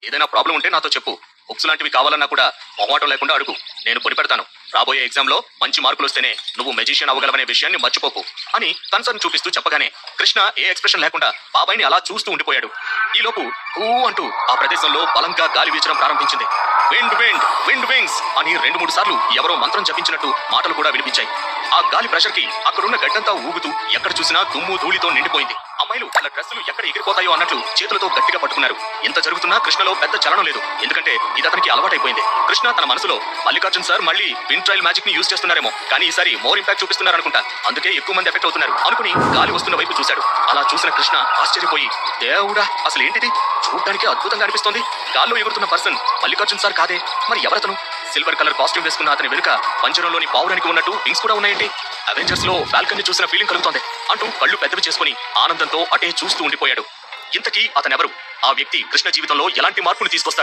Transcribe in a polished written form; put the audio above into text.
ఏదైనా ప్రాబ్లం ఉంటే నాతో చెప్పు. బుక్స్ లాంటివి కావాలన్నా కూడా మొహమాటం లేకుండా అడుగు. నేను కొనిపెడతాను. రాబోయే ఎగ్జామ్లో మంచి మార్కులు వస్తేనే నువ్వు మెజిషియన్ అవ్వగలవనే విషయాన్ని మర్చిపోకు అని కన్సర్న్ చూపిస్తూ చెప్పగానే కృష్ణ ఏ ఎక్స్ప్రెషన్ లేకుండా బాబాయిని అలా చూస్తూ ఉండిపోయాడు. ఈలోపు ఊ అంటూ ఆ ప్రదేశంలో బలంగా గాలి వీచడం ప్రారంభించింది. విండ్ విండ్ విండ్ వింగ్స్ అని 2-3 సార్లు ఎవరో మంత్రం జపించినట్టు మాటలు కూడా వినిపించాయి. ఆ గాలి ప్రెషర్ కి అక్కడున్న గడ్డంతా ఊగుతూ ఎక్కడ చూసినా దుమ్ము ధూళితో నిండిపోయింది. అమ్మాయిలు వాళ్ళ డ్రెస్సులు ఎక్కడ ఎగిరిపోతాయో అన్నట్లు చేతులతో గట్టిగా పట్టుకున్నారు. ఇంత జరుగుతున్నా కృష్ణలో పెద్ద చలనం లేదు. ఎందుకంటే ఇది అతనికి అలవాటైపోయింది. కృష్ణ తన మనసులో మల్లికార్జున్ సార్ మళ్ళీ విండ్ ట్రైల్ మ్యాజిక్ ని యూజ్ చేస్తున్నారేమో, కానీ ఈసారి మోర్ ఇంపాక్ట్ చూపిస్తున్నారు అనుకుంటా, అందుకే ఎక్కువ మంది ఎఫెక్ట్ అవుతున్నారు అనుకుని గాలి వస్తున్న వైపు చూశాడు. అలా చూసిన కృష్ణ ఆశ్చర్యపోయి, దేవుడా అసలు ఏంటిది, చూడడానికి అద్భుతంగా అనిపిస్తోంది. గాల్లో ఎగురుతున్న పర్సన్ మల్లికార్జున్ సార్ కాదే, మరి ఎవరతను? సిల్వర్ కలర్ కాస్ట్యూమ్ వేసుకున్న అతని వెనుక పంజరంలోని పావురానికి ఉన్నట్టు వింగ్స్ కూడా ఉన్నాయేంటి? అవెంజర్స్ లో ఫాల్కన్ ని చూసిన ఫీలింగ్ కలుగుతోంది అంటూ కళ్ళు పెద్దవి చేసుకుని ఆనందంతో అటే చూస్తూ ఉండిపోయాడు. ఇంతకీ అతనెవరు? ఆ వ్యక్తి కృష్ణ జీవితంలో ఎలాంటి మార్పులు తీసుకొస్తాడు?